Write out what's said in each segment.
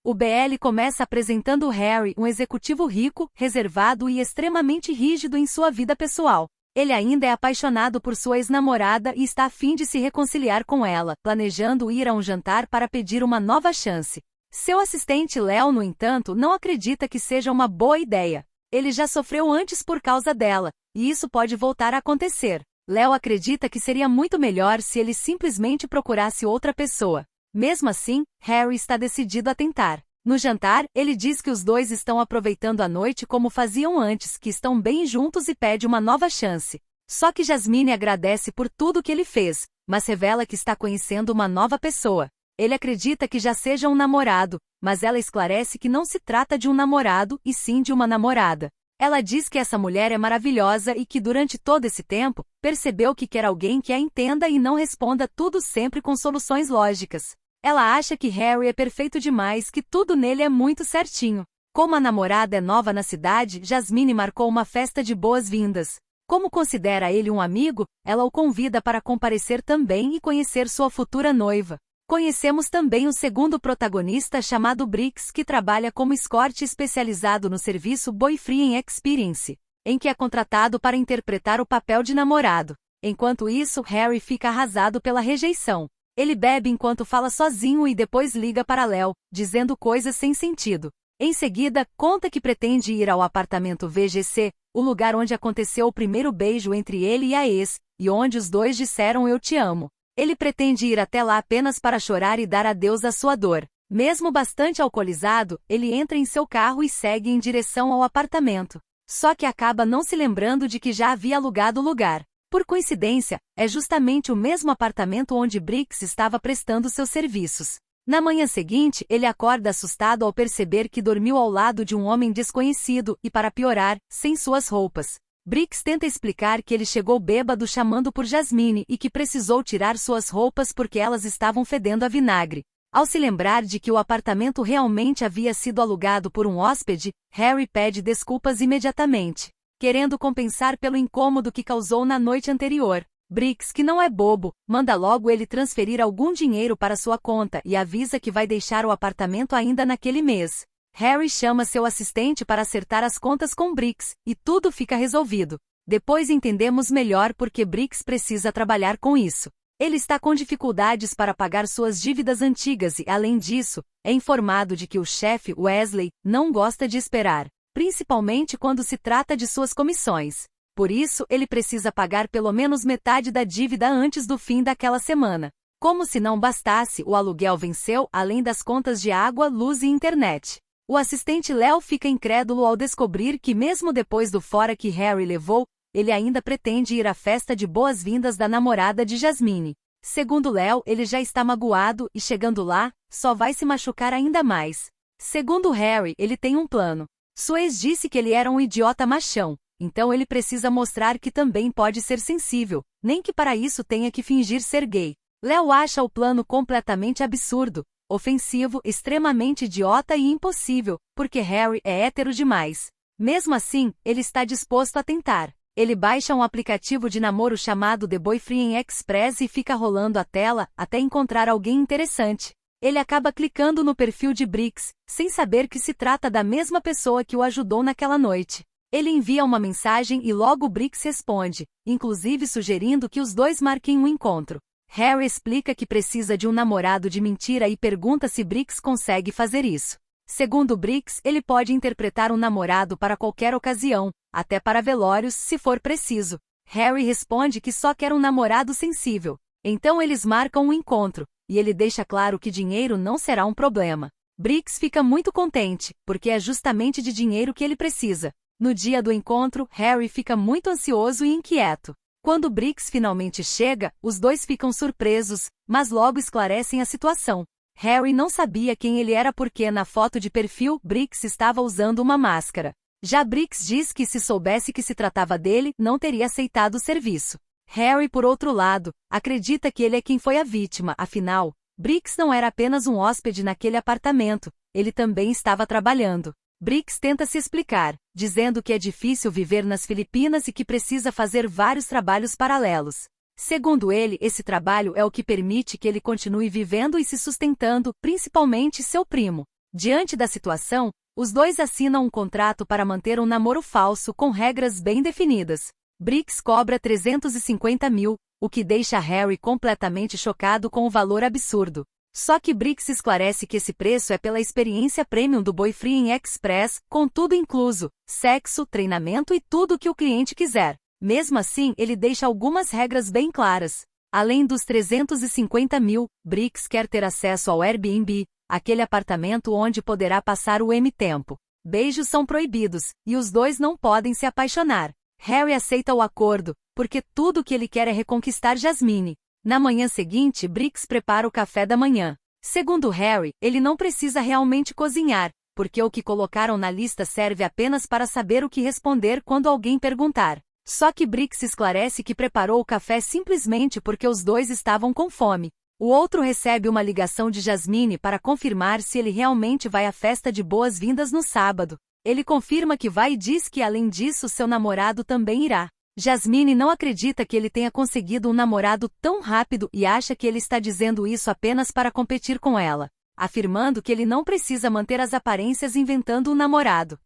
O BL começa apresentando Harry, um executivo rico, reservado e extremamente rígido em sua vida pessoal. Ele ainda é apaixonado por sua ex-namorada e está a fim de se reconciliar com ela, planejando ir a um jantar para pedir uma nova chance. Seu assistente Leo, no entanto, não acredita que seja uma boa ideia. Ele já sofreu antes por causa dela, e isso pode voltar a acontecer. Leo acredita que seria muito melhor se ele simplesmente procurasse outra pessoa. Mesmo assim, Harry está decidido a tentar. No jantar, ele diz que os dois estão aproveitando a noite como faziam antes, que estão bem juntos e pede uma nova chance. Só que Jasmine agradece por tudo que ele fez, mas revela que está conhecendo uma nova pessoa. Ele acredita que já seja um namorado, mas ela esclarece que não se trata de um namorado, e sim de uma namorada. Ela diz que essa mulher é maravilhosa e que durante todo esse tempo, percebeu que quer alguém que a entenda e não responda tudo sempre com soluções lógicas. Ela acha que Harry é perfeito demais, que tudo nele é muito certinho. Como a namorada é nova na cidade, Jasmine marcou uma festa de boas-vindas. Como considera ele um amigo, ela o convida para comparecer também e conhecer sua futura noiva. Conhecemos também o segundo protagonista chamado Brix, que trabalha como escorte especializado no serviço Boyfriend Experience, em que é contratado para interpretar o papel de namorado. Enquanto isso, Harry fica arrasado pela rejeição. Ele bebe enquanto fala sozinho e depois liga para Leo, dizendo coisas sem sentido. Em seguida, conta que pretende ir ao apartamento VGC, o lugar onde aconteceu o primeiro beijo entre ele e a ex, e onde os dois disseram "eu te amo". Ele pretende ir até lá apenas para chorar e dar adeus à sua dor. Mesmo bastante alcoolizado, ele entra em seu carro e segue em direção ao apartamento. Só que acaba não se lembrando de que já havia alugado o lugar. Por coincidência, é justamente o mesmo apartamento onde Brix estava prestando seus serviços. Na manhã seguinte, ele acorda assustado ao perceber que dormiu ao lado de um homem desconhecido e, para piorar, sem suas roupas. Brix tenta explicar que ele chegou bêbado chamando por Jasmine e que precisou tirar suas roupas porque elas estavam fedendo a vinagre. Ao se lembrar de que o apartamento realmente havia sido alugado por um hóspede, Harry pede desculpas imediatamente, querendo compensar pelo incômodo que causou na noite anterior. Brix, que não é bobo, manda logo ele transferir algum dinheiro para sua conta e avisa que vai deixar o apartamento ainda naquele mês. Harry chama seu assistente para acertar as contas com Brix, e tudo fica resolvido. Depois entendemos melhor por que Brix precisa trabalhar com isso. Ele está com dificuldades para pagar suas dívidas antigas e, além disso, é informado de que o chefe, Wesley, não gosta de esperar, principalmente quando se trata de suas comissões. Por isso, ele precisa pagar pelo menos metade da dívida antes do fim daquela semana. Como se não bastasse, o aluguel venceu, além das contas de água, luz e internet. O assistente Leo fica incrédulo ao descobrir que, mesmo depois do fora que Harry levou, ele ainda pretende ir à festa de boas-vindas da namorada de Jasmine. Segundo Leo, ele já está magoado e, chegando lá, só vai se machucar ainda mais. Segundo Harry, ele tem um plano. Sua ex disse que ele era um idiota machão, então ele precisa mostrar que também pode ser sensível, nem que para isso tenha que fingir ser gay. Leo acha o plano completamente absurdo, ofensivo, extremamente idiota e impossível, porque Harry é hétero demais. Mesmo assim, ele está disposto a tentar. Ele baixa um aplicativo de namoro chamado The Boyfriend Express e fica rolando a tela até encontrar alguém interessante. Ele acaba clicando no perfil de Brix, sem saber que se trata da mesma pessoa que o ajudou naquela noite. Ele envia uma mensagem e logo Brix responde, inclusive sugerindo que os dois marquem um encontro. Harry explica que precisa de um namorado de mentira e pergunta se Brix consegue fazer isso. Segundo Brix, ele pode interpretar um namorado para qualquer ocasião, até para velórios, se for preciso. Harry responde que só quer um namorado sensível. Então eles marcam um encontro, e ele deixa claro que dinheiro não será um problema. Brix fica muito contente, porque é justamente de dinheiro que ele precisa. No dia do encontro, Harry fica muito ansioso e inquieto. Quando Brix finalmente chega, os dois ficam surpresos, mas logo esclarecem a situação. Harry não sabia quem ele era porque na foto de perfil, Brix estava usando uma máscara. Já Brix diz que se soubesse que se tratava dele, não teria aceitado o serviço. Harry, por outro lado, acredita que ele é quem foi a vítima, afinal, Brix não era apenas um hóspede naquele apartamento, ele também estava trabalhando. Brix tenta se explicar, dizendo que é difícil viver nas Filipinas e que precisa fazer vários trabalhos paralelos. Segundo ele, esse trabalho é o que permite que ele continue vivendo e se sustentando, principalmente seu primo. Diante da situação, os dois assinam um contrato para manter um namoro falso com regras bem definidas. Briggs cobra 350 mil, o que deixa Harry completamente chocado com o valor absurdo. Só que Briggs esclarece que esse preço é pela experiência premium do Boyfriend Express, com tudo incluso, sexo, treinamento e tudo o que o cliente quiser. Mesmo assim, ele deixa algumas regras bem claras. Além dos 350 mil, Briggs quer ter acesso ao Airbnb, aquele apartamento onde poderá passar o tempo. Beijos são proibidos, e os dois não podem se apaixonar. Harry aceita o acordo, porque tudo o que ele quer é reconquistar Jasmine. Na manhã seguinte, Briggs prepara o café da manhã. Segundo Harry, ele não precisa realmente cozinhar, porque o que colocaram na lista serve apenas para saber o que responder quando alguém perguntar. Só que Briggs esclarece que preparou o café simplesmente porque os dois estavam com fome. O outro recebe uma ligação de Jasmine para confirmar se ele realmente vai à festa de boas-vindas no sábado. Ele confirma que vai e diz que, além disso, seu namorado também irá. Jasmine não acredita que ele tenha conseguido um namorado tão rápido e acha que ele está dizendo isso apenas para competir com ela, afirmando que ele não precisa manter as aparências inventando um namorado.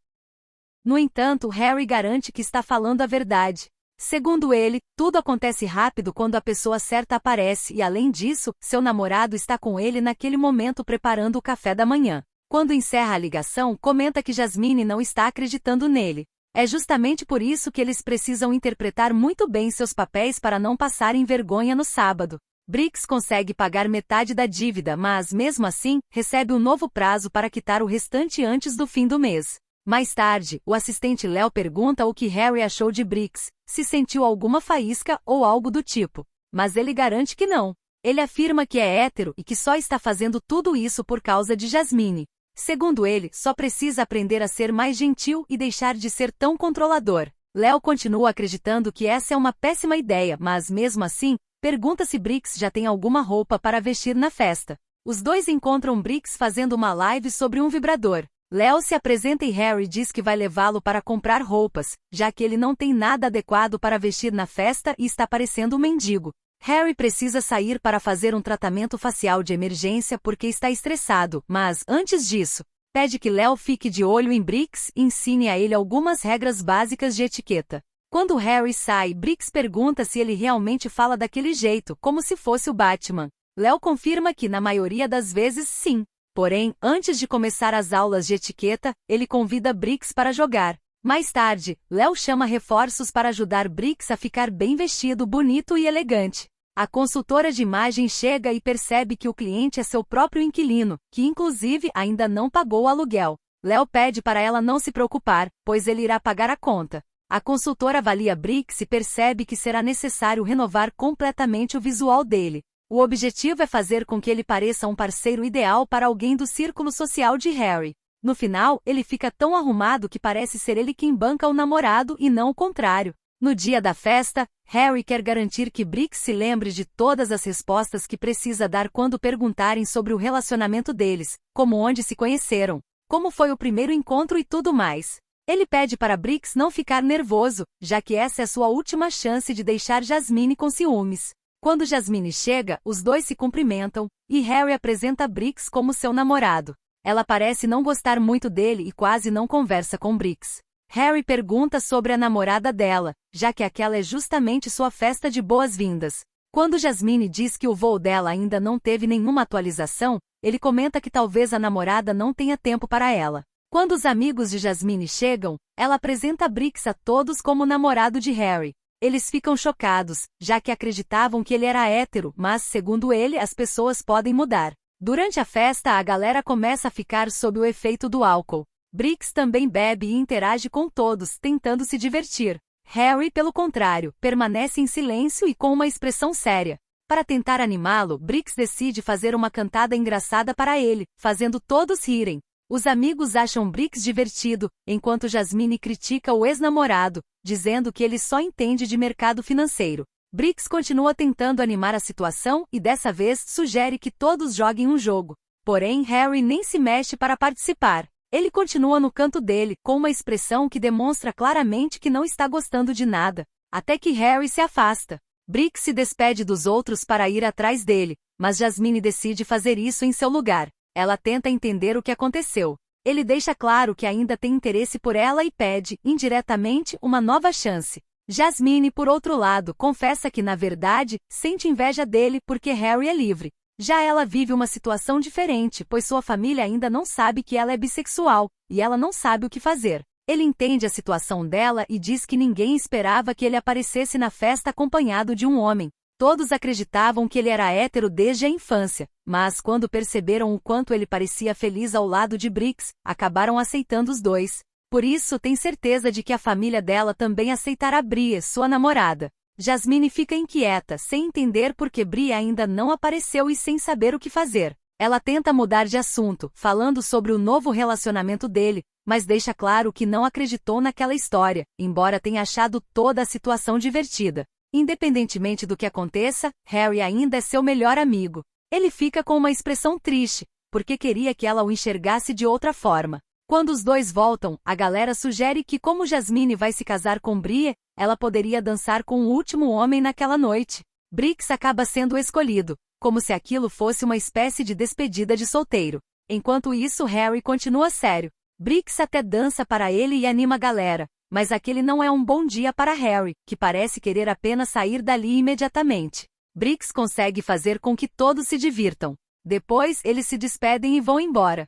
No entanto, Harry garante que está falando a verdade. Segundo ele, tudo acontece rápido quando a pessoa certa aparece e, além disso, seu namorado está com ele naquele momento preparando o café da manhã. Quando encerra a ligação, comenta que Jasmine não está acreditando nele. É justamente por isso que eles precisam interpretar muito bem seus papéis para não passarem vergonha no sábado. Briggs consegue pagar metade da dívida, mas, mesmo assim, recebe um novo prazo para quitar o restante antes do fim do mês. Mais tarde, o assistente Léo pergunta o que Harry achou de Briggs, se sentiu alguma faísca ou algo do tipo. Mas ele garante que não. Ele afirma que é hétero e que só está fazendo tudo isso por causa de Jasmine. Segundo ele, só precisa aprender a ser mais gentil e deixar de ser tão controlador. Léo continua acreditando que essa é uma péssima ideia, mas mesmo assim, pergunta se Briggs já tem alguma roupa para vestir na festa. Os dois encontram Briggs fazendo uma live sobre um vibrador. Léo se apresenta e Harry diz que vai levá-lo para comprar roupas, já que ele não tem nada adequado para vestir na festa e está parecendo um mendigo. Harry precisa sair para fazer um tratamento facial de emergência porque está estressado, mas, antes disso, pede que Léo fique de olho em Briggs e ensine a ele algumas regras básicas de etiqueta. Quando Harry sai, Briggs pergunta se ele realmente fala daquele jeito, como se fosse o Batman. Léo confirma que, na maioria das vezes, sim. Porém, antes de começar as aulas de etiqueta, ele convida Briggs para jogar. Mais tarde, Léo chama reforços para ajudar Briggs a ficar bem vestido, bonito e elegante. A consultora de imagem chega e percebe que o cliente é seu próprio inquilino, que inclusive ainda não pagou o aluguel. Léo pede para ela não se preocupar, pois ele irá pagar a conta. A consultora avalia Briggs e percebe que será necessário renovar completamente o visual dele. O objetivo é fazer com que ele pareça um parceiro ideal para alguém do círculo social de Harry. No final, ele fica tão arrumado que parece ser ele quem banca o namorado e não o contrário. No dia da festa, Harry quer garantir que Briggs se lembre de todas as respostas que precisa dar quando perguntarem sobre o relacionamento deles, como onde se conheceram, como foi o primeiro encontro e tudo mais. Ele pede para Briggs não ficar nervoso, já que essa é sua última chance de deixar Jasmine com ciúmes. Quando Jasmine chega, os dois se cumprimentam, e Harry apresenta Briggs como seu namorado. Ela parece não gostar muito dele e quase não conversa com Briggs. Harry pergunta sobre a namorada dela, já que aquela é justamente sua festa de boas-vindas. Quando Jasmine diz que o voo dela ainda não teve nenhuma atualização, ele comenta que talvez a namorada não tenha tempo para ela. Quando os amigos de Jasmine chegam, ela apresenta Briggs a todos como namorado de Harry. Eles ficam chocados, já que acreditavam que ele era hétero, mas, segundo ele, as pessoas podem mudar. Durante a festa, a galera começa a ficar sob o efeito do álcool. Briggs também bebe e interage com todos, tentando se divertir. Harry, pelo contrário, permanece em silêncio e com uma expressão séria. Para tentar animá-lo, Briggs decide fazer uma cantada engraçada para ele, fazendo todos rirem. Os amigos acham Briggs divertido, enquanto Jasmine critica o ex-namorado, dizendo que ele só entende de mercado financeiro. Briggs continua tentando animar a situação e dessa vez sugere que todos joguem um jogo. Porém, Harry nem se mexe para participar. Ele continua no canto dele, com uma expressão que demonstra claramente que não está gostando de nada, até que Harry se afasta. Briggs se despede dos outros para ir atrás dele, mas Jasmine decide fazer isso em seu lugar. Ela tenta entender o que aconteceu. Ele deixa claro que ainda tem interesse por ela e pede, indiretamente, uma nova chance. Jasmine, por outro lado, confessa que, na verdade, sente inveja dele porque Harry é livre. Já ela vive uma situação diferente, pois sua família ainda não sabe que ela é bissexual, e ela não sabe o que fazer. Ele entende a situação dela e diz que ninguém esperava que ele aparecesse na festa acompanhado de um homem. Todos acreditavam que ele era hétero desde a infância, mas quando perceberam o quanto ele parecia feliz ao lado de Brix, acabaram aceitando os dois. Por isso tem certeza de que a família dela também aceitará Brie, sua namorada. Jasmine fica inquieta, sem entender por que Brie ainda não apareceu e sem saber o que fazer. Ela tenta mudar de assunto, falando sobre o novo relacionamento dele, mas deixa claro que não acreditou naquela história, embora tenha achado toda a situação divertida. Independentemente do que aconteça, Harry ainda é seu melhor amigo. Ele fica com uma expressão triste, porque queria que ela o enxergasse de outra forma. Quando os dois voltam, a galera sugere que, como Jasmine vai se casar com Brie, ela poderia dançar com o último homem naquela noite. Brix acaba sendo escolhido, como se aquilo fosse uma espécie de despedida de solteiro. Enquanto isso, Harry continua sério. Brix até dança para ele e anima a galera, mas aquele não é um bom dia para Harry, que parece querer apenas sair dali imediatamente. Brix consegue fazer com que todos se divirtam. Depois, eles se despedem e vão embora.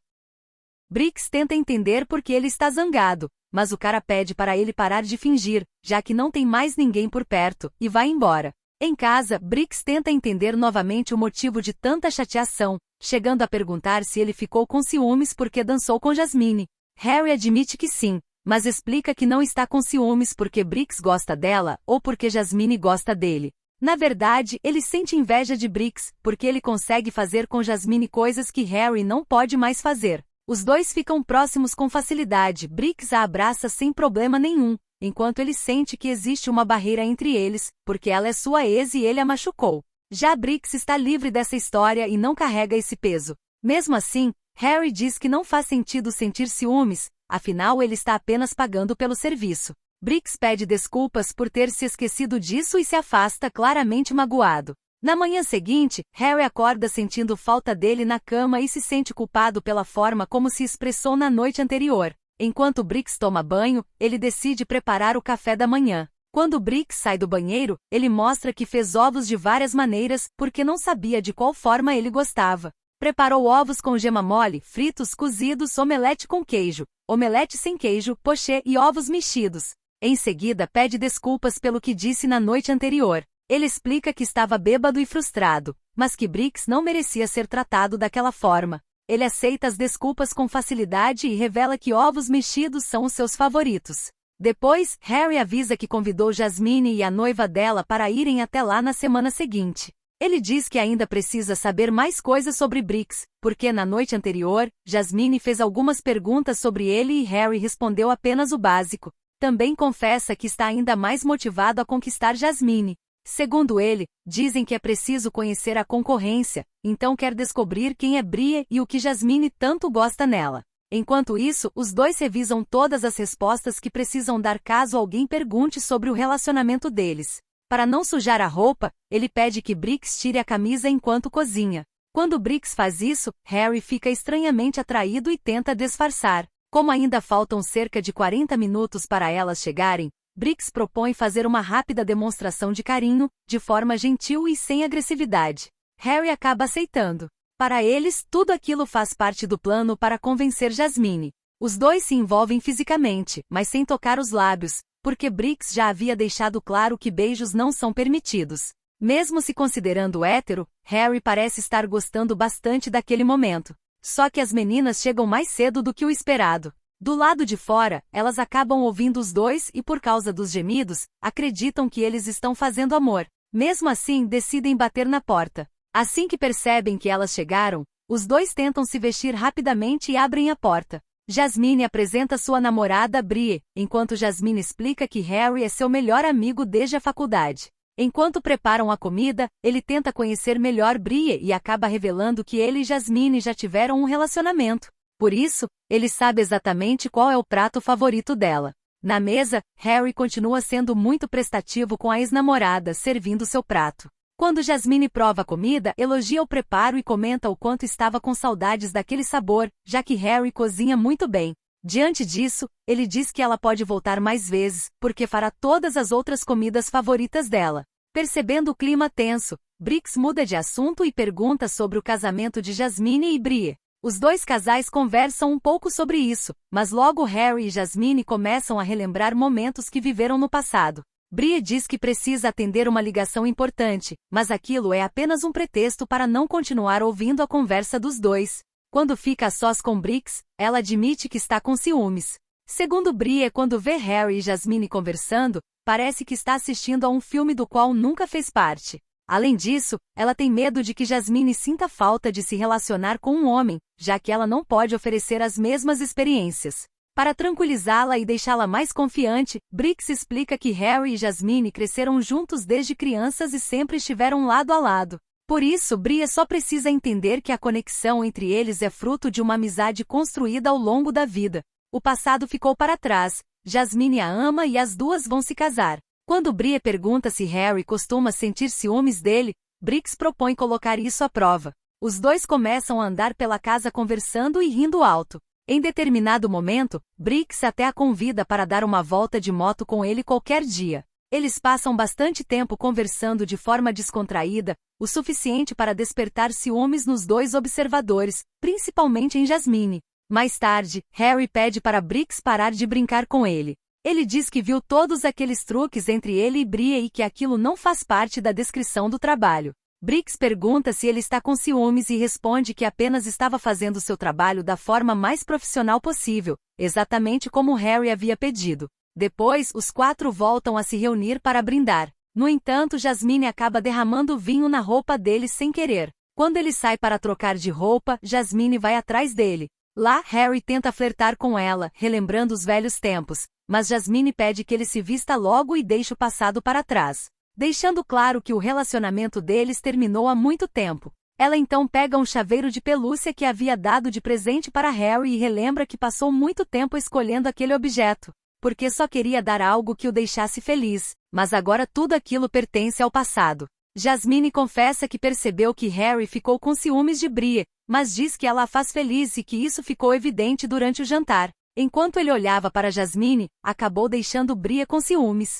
Brix tenta entender por que ele está zangado, mas o cara pede para ele parar de fingir, já que não tem mais ninguém por perto, e vai embora. Em casa, Brix tenta entender novamente o motivo de tanta chateação, chegando a perguntar se ele ficou com ciúmes porque dançou com Jasmine. Harry admite que sim, mas explica que não está com ciúmes porque Brix gosta dela ou porque Jasmine gosta dele. Na verdade, ele sente inveja de Brix, porque ele consegue fazer com Jasmine coisas que Harry não pode mais fazer. Os dois ficam próximos com facilidade, Brix a abraça sem problema nenhum, enquanto ele sente que existe uma barreira entre eles, porque ela é sua ex e ele a machucou. Já Brix está livre dessa história e não carrega esse peso. Mesmo assim, Harry diz que não faz sentido sentir ciúmes, afinal ele está apenas pagando pelo serviço. Brix pede desculpas por ter se esquecido disso e se afasta claramente magoado. Na manhã seguinte, Harry acorda sentindo falta dele na cama e se sente culpado pela forma como se expressou na noite anterior. Enquanto Brix toma banho, ele decide preparar o café da manhã. Quando Brix sai do banheiro, ele mostra que fez ovos de várias maneiras, porque não sabia de qual forma ele gostava. Preparou ovos com gema mole, fritos, cozidos, omelete com queijo, omelete sem queijo, pochê e ovos mexidos. Em seguida, pede desculpas pelo que disse na noite anterior. Ele explica que estava bêbado e frustrado, mas que Brix não merecia ser tratado daquela forma. Ele aceita as desculpas com facilidade e revela que ovos mexidos são os seus favoritos. Depois, Harry avisa que convidou Jasmine e a noiva dela para irem até lá na semana seguinte. Ele diz que ainda precisa saber mais coisas sobre Brix, porque na noite anterior, Jasmine fez algumas perguntas sobre ele e Harry respondeu apenas o básico. Também confessa que está ainda mais motivado a conquistar Jasmine. Segundo ele, dizem que é preciso conhecer a concorrência, então quer descobrir quem é Brie e o que Jasmine tanto gosta nela. Enquanto isso, os dois revisam todas as respostas que precisam dar caso alguém pergunte sobre o relacionamento deles. Para não sujar a roupa, ele pede que Brix tire a camisa enquanto cozinha. Quando Brix faz isso, Harry fica estranhamente atraído e tenta disfarçar. Como ainda faltam cerca de 40 minutos para elas chegarem, Brix propõe fazer uma rápida demonstração de carinho, de forma gentil e sem agressividade. Harry acaba aceitando. Para eles, tudo aquilo faz parte do plano para convencer Jasmine. Os dois se envolvem fisicamente, mas sem tocar os lábios, porque Brix já havia deixado claro que beijos não são permitidos. Mesmo se considerando hétero, Harry parece estar gostando bastante daquele momento. Só que as meninas chegam mais cedo do que o esperado. Do lado de fora, elas acabam ouvindo os dois e, por causa dos gemidos, acreditam que eles estão fazendo amor. Mesmo assim, decidem bater na porta. Assim que percebem que elas chegaram, os dois tentam se vestir rapidamente e abrem a porta. Jasmine apresenta sua namorada Brie, enquanto Jasmine explica que Harry é seu melhor amigo desde a faculdade. Enquanto preparam a comida, ele tenta conhecer melhor Brie e acaba revelando que ele e Jasmine já tiveram um relacionamento. Por isso, ele sabe exatamente qual é o prato favorito dela. Na mesa, Harry continua sendo muito prestativo com a ex-namorada servindo seu prato. Quando Jasmine prova a comida, elogia o preparo e comenta o quanto estava com saudades daquele sabor, já que Harry cozinha muito bem. Diante disso, ele diz que ela pode voltar mais vezes, porque fará todas as outras comidas favoritas dela. Percebendo o clima tenso, Brix muda de assunto e pergunta sobre o casamento de Jasmine e Brie. Os dois casais conversam um pouco sobre isso, mas logo Harry e Jasmine começam a relembrar momentos que viveram no passado. Brie diz que precisa atender uma ligação importante, mas aquilo é apenas um pretexto para não continuar ouvindo a conversa dos dois. Quando fica a sós com Brix, ela admite que está com ciúmes. Segundo Brie, quando vê Harry e Jasmine conversando, parece que está assistindo a um filme do qual nunca fez parte. Além disso, ela tem medo de que Jasmine sinta falta de se relacionar com um homem, já que ela não pode oferecer as mesmas experiências. Para tranquilizá-la e deixá-la mais confiante, Brix explica que Harry e Jasmine cresceram juntos desde crianças e sempre estiveram lado a lado. Por isso, Brie só precisa entender que a conexão entre eles é fruto de uma amizade construída ao longo da vida. O passado ficou para trás, Jasmine a ama e as duas vão se casar. Quando Brie pergunta se Harry costuma sentir ciúmes dele, Brix propõe colocar isso à prova. Os dois começam a andar pela casa conversando e rindo alto. Em determinado momento, Brix até a convida para dar uma volta de moto com ele qualquer dia. Eles passam bastante tempo conversando de forma descontraída, o suficiente para despertar ciúmes nos dois observadores, principalmente em Jasmine. Mais tarde, Harry pede para Brix parar de brincar com ele. Ele diz que viu todos aqueles truques entre ele e Brie e que aquilo não faz parte da descrição do trabalho. Brix pergunta se ele está com ciúmes e responde que apenas estava fazendo seu trabalho da forma mais profissional possível, exatamente como Harry havia pedido. Depois, os quatro voltam a se reunir para brindar. No entanto, Jasmine acaba derramando vinho na roupa dele sem querer. Quando ele sai para trocar de roupa, Jasmine vai atrás dele. Lá, Harry tenta flertar com ela, relembrando os velhos tempos, mas Jasmine pede que ele se vista logo e deixe o passado para trás, deixando claro que o relacionamento deles terminou há muito tempo. Ela então pega um chaveiro de pelúcia que havia dado de presente para Harry e relembra que passou muito tempo escolhendo aquele objeto, porque só queria dar algo que o deixasse feliz, mas agora tudo aquilo pertence ao passado. Jasmine confessa que percebeu que Harry ficou com ciúmes de Brie, mas diz que ela a faz feliz e que isso ficou evidente durante o jantar. Enquanto ele olhava para Jasmine, acabou deixando Brie com ciúmes.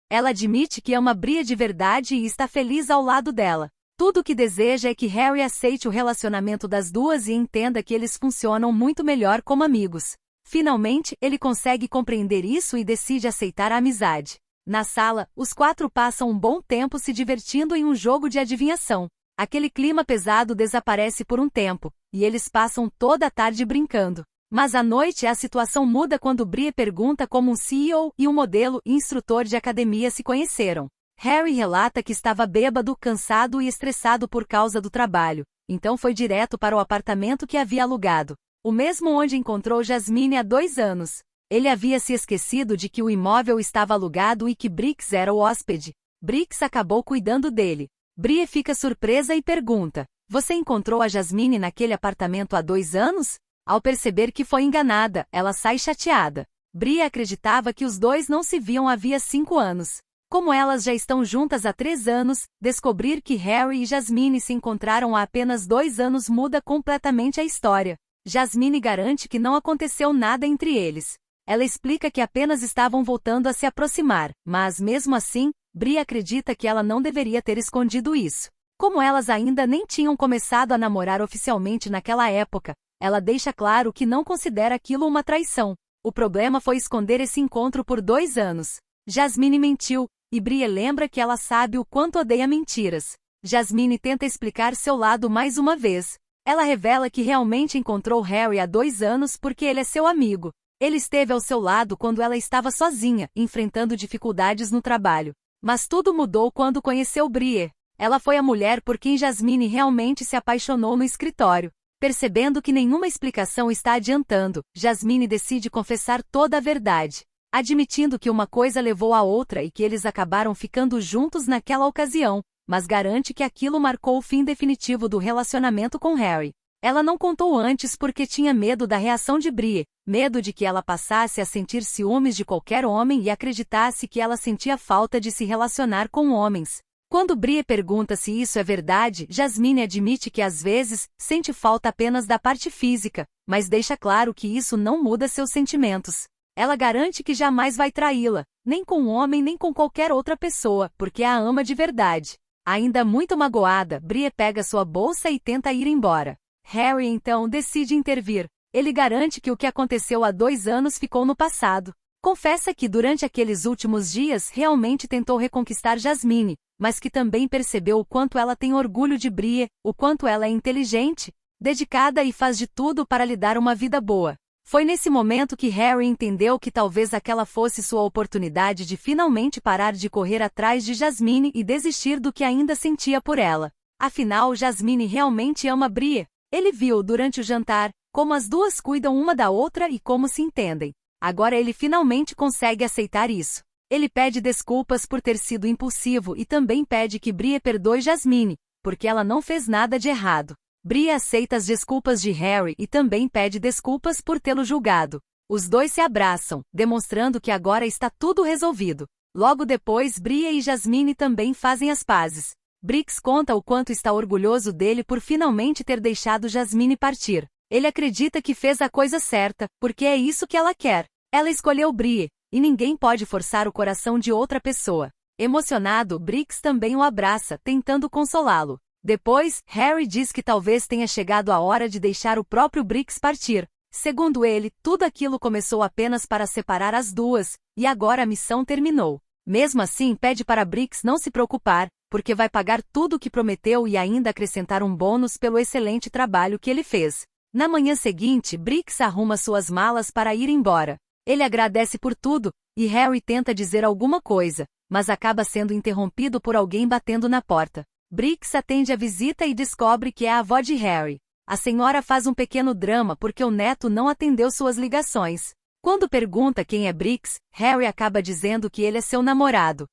Ela admite que ama Brie de verdade e está feliz ao lado dela. Tudo o que deseja é que Harry aceite o relacionamento das duas e entenda que eles funcionam muito melhor como amigos. Finalmente, ele consegue compreender isso e decide aceitar a amizade. Na sala, os quatro passam um bom tempo se divertindo em um jogo de adivinhação. Aquele clima pesado desaparece por um tempo, e eles passam toda a tarde brincando. Mas à noite a situação muda quando Brie pergunta como um CEO e um modelo e instrutor de academia se conheceram. Harry relata que estava bêbado, cansado e estressado por causa do trabalho, então foi direto para o apartamento que havia alugado, o mesmo onde encontrou Jasmine há 2 anos. Ele havia se esquecido de que o imóvel estava alugado e que Brix era o hóspede. Brix acabou cuidando dele. Brie fica surpresa e pergunta: "Você encontrou a Jasmine naquele apartamento há 2 anos?" Ao perceber que foi enganada, ela sai chateada. Brie acreditava que os dois não se viam havia 5 anos. Como elas já estão juntas há 3 anos, descobrir que Harry e Jasmine se encontraram há apenas 2 anos muda completamente a história. Jasmine garante que não aconteceu nada entre eles. Ela explica que apenas estavam voltando a se aproximar, mas mesmo assim, Brie acredita que ela não deveria ter escondido isso. Como elas ainda nem tinham começado a namorar oficialmente naquela época, ela deixa claro que não considera aquilo uma traição. O problema foi esconder esse encontro por 2 anos. Jasmine mentiu, e Brie lembra que ela sabe o quanto odeia mentiras. Jasmine tenta explicar seu lado mais uma vez. Ela revela que realmente encontrou Harry há 2 anos porque ele é seu amigo. Ele esteve ao seu lado quando ela estava sozinha, enfrentando dificuldades no trabalho. Mas tudo mudou quando conheceu Brie. Ela foi a mulher por quem Jasmine realmente se apaixonou no escritório. Percebendo que nenhuma explicação está adiantando, Jasmine decide confessar toda a verdade, admitindo que uma coisa levou a outra e que eles acabaram ficando juntos naquela ocasião, mas garante que aquilo marcou o fim definitivo do relacionamento com Harry. Ela não contou antes porque tinha medo da reação de Brie, medo de que ela passasse a sentir ciúmes de qualquer homem e acreditasse que ela sentia falta de se relacionar com homens. Quando Brie pergunta se isso é verdade, Jasmine admite que às vezes sente falta apenas da parte física, mas deixa claro que isso não muda seus sentimentos. Ela garante que jamais vai traí-la, nem com um homem nem com qualquer outra pessoa, porque a ama de verdade. Ainda muito magoada, Brie pega sua bolsa e tenta ir embora. Harry então decide intervir. Ele garante que o que aconteceu há 2 anos ficou no passado. Confessa que durante aqueles últimos dias realmente tentou reconquistar Jasmine, mas que também percebeu o quanto ela tem orgulho de Brie, o quanto ela é inteligente, dedicada e faz de tudo para lhe dar uma vida boa. Foi nesse momento que Harry entendeu que talvez aquela fosse sua oportunidade de finalmente parar de correr atrás de Jasmine e desistir do que ainda sentia por ela. Afinal, Jasmine realmente ama Brie. Ele viu durante o jantar como as duas cuidam uma da outra e como se entendem. Agora ele finalmente consegue aceitar isso. Ele pede desculpas por ter sido impulsivo e também pede que Brie perdoe Jasmine, porque ela não fez nada de errado. Brie aceita as desculpas de Harry e também pede desculpas por tê-lo julgado. Os dois se abraçam, demonstrando que agora está tudo resolvido. Logo depois, Brie e Jasmine também fazem as pazes. Brix conta o quanto está orgulhoso dele por finalmente ter deixado Jasmine partir. Ele acredita que fez a coisa certa, porque é isso que ela quer. Ela escolheu Brie, e ninguém pode forçar o coração de outra pessoa. Emocionado, Brix também o abraça, tentando consolá-lo. Depois, Harry diz que talvez tenha chegado a hora de deixar o próprio Brix partir. Segundo ele, tudo aquilo começou apenas para separar as duas, e agora a missão terminou. Mesmo assim, pede para Brix não se preocupar, porque vai pagar tudo o que prometeu e ainda acrescentar um bônus pelo excelente trabalho que ele fez. Na manhã seguinte, Brix arruma suas malas para ir embora. Ele agradece por tudo, e Harry tenta dizer alguma coisa, mas acaba sendo interrompido por alguém batendo na porta. Brix atende a visita e descobre que é a avó de Harry. A senhora faz um pequeno drama porque o neto não atendeu suas ligações. Quando pergunta quem é Brix, Harry acaba dizendo que ele é seu namorado.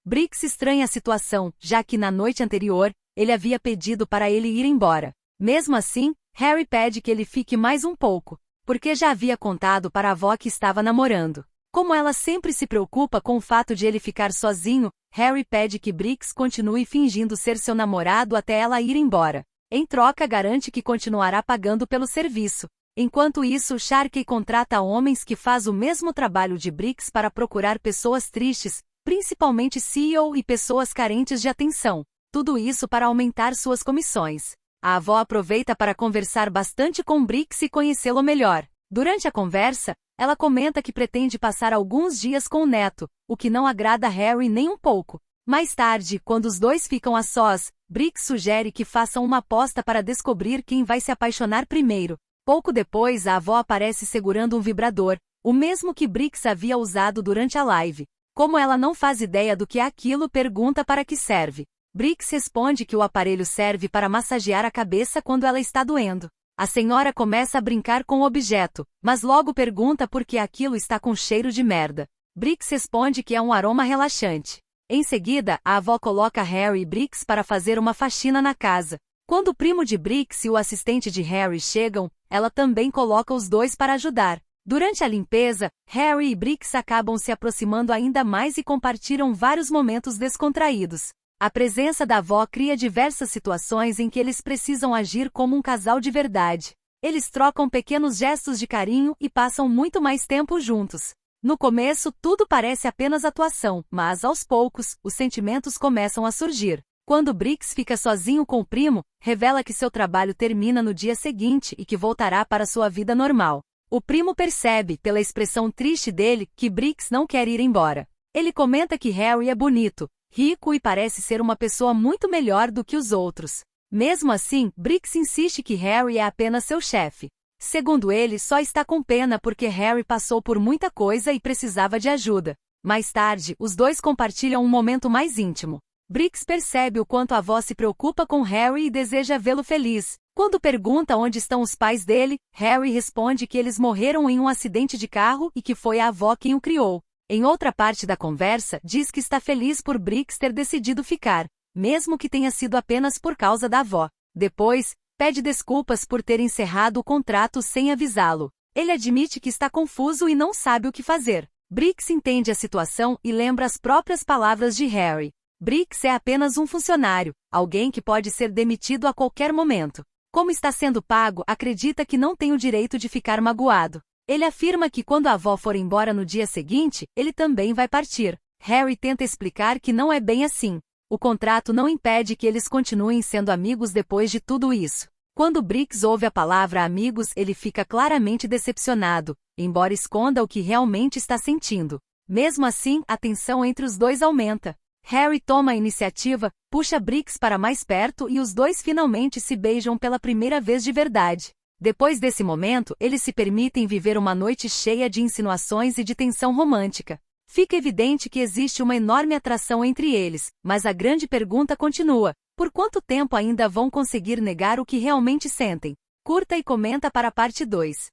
Brix estranha a situação, já que na noite anterior, ele havia pedido para ele ir embora. Mesmo assim, Harry pede que ele fique mais um pouco, porque já havia contado para a avó que estava namorando. Como ela sempre se preocupa com o fato de ele ficar sozinho, Harry pede que Brix continue fingindo ser seu namorado até ela ir embora. Em troca, garante que continuará pagando pelo serviço. Enquanto isso, Sharkey contrata homens que faz o mesmo trabalho de Brix para procurar pessoas tristes, principalmente CEO e pessoas carentes de atenção. Tudo isso para aumentar suas comissões. A avó aproveita para conversar bastante com Brix e conhecê-lo melhor. Durante a conversa, ela comenta que pretende passar alguns dias com o neto, o que não agrada a Harry nem um pouco. Mais tarde, quando os dois ficam a sós, Brix sugere que façam uma aposta para descobrir quem vai se apaixonar primeiro. Pouco depois, a avó aparece segurando um vibrador, o mesmo que Brix havia usado durante a live. Como ela não faz ideia do que é aquilo, pergunta para que serve. Brix responde que o aparelho serve para massagear a cabeça quando ela está doendo. A senhora começa a brincar com o objeto, mas logo pergunta por que aquilo está com cheiro de merda. Brix responde que é um aroma relaxante. Em seguida, a avó coloca Harry e Brix para fazer uma faxina na casa. Quando o primo de Brix e o assistente de Harry chegam, ela também coloca os dois para ajudar. Durante a limpeza, Harry e Brix acabam se aproximando ainda mais e compartilham vários momentos descontraídos. A presença da avó cria diversas situações em que eles precisam agir como um casal de verdade. Eles trocam pequenos gestos de carinho e passam muito mais tempo juntos. No começo, tudo parece apenas atuação, mas aos poucos, os sentimentos começam a surgir. Quando Brix fica sozinho com o primo, revela que seu trabalho termina no dia seguinte e que voltará para sua vida normal. O primo percebe, pela expressão triste dele, que Brix não quer ir embora. Ele comenta que Harry é bonito, rico e parece ser uma pessoa muito melhor do que os outros. Mesmo assim, Brix insiste que Harry é apenas seu chefe. Segundo ele, só está com pena porque Harry passou por muita coisa e precisava de ajuda. Mais tarde, os dois compartilham um momento mais íntimo. Brix percebe o quanto a avó se preocupa com Harry e deseja vê-lo feliz. Quando pergunta onde estão os pais dele, Harry responde que eles morreram em um acidente de carro e que foi a avó quem o criou. Em outra parte da conversa, diz que está feliz por Brix ter decidido ficar, mesmo que tenha sido apenas por causa da avó. Depois, pede desculpas por ter encerrado o contrato sem avisá-lo. Ele admite que está confuso e não sabe o que fazer. Brix entende a situação e lembra as próprias palavras de Harry. Briggs é apenas um funcionário, alguém que pode ser demitido a qualquer momento. Como está sendo pago, acredita que não tem o direito de ficar magoado. Ele afirma que quando a avó for embora no dia seguinte, ele também vai partir. Harry tenta explicar que não é bem assim. O contrato não impede que eles continuem sendo amigos depois de tudo isso. Quando Briggs ouve a palavra amigos, ele fica claramente decepcionado, embora esconda o que realmente está sentindo. Mesmo assim, a tensão entre os dois aumenta. Harry toma a iniciativa, puxa Briggs para mais perto e os dois finalmente se beijam pela primeira vez de verdade. Depois desse momento, eles se permitem viver uma noite cheia de insinuações e de tensão romântica. Fica evidente que existe uma enorme atração entre eles, mas a grande pergunta continua: por quanto tempo ainda vão conseguir negar o que realmente sentem? Curta e comenta para a parte 2.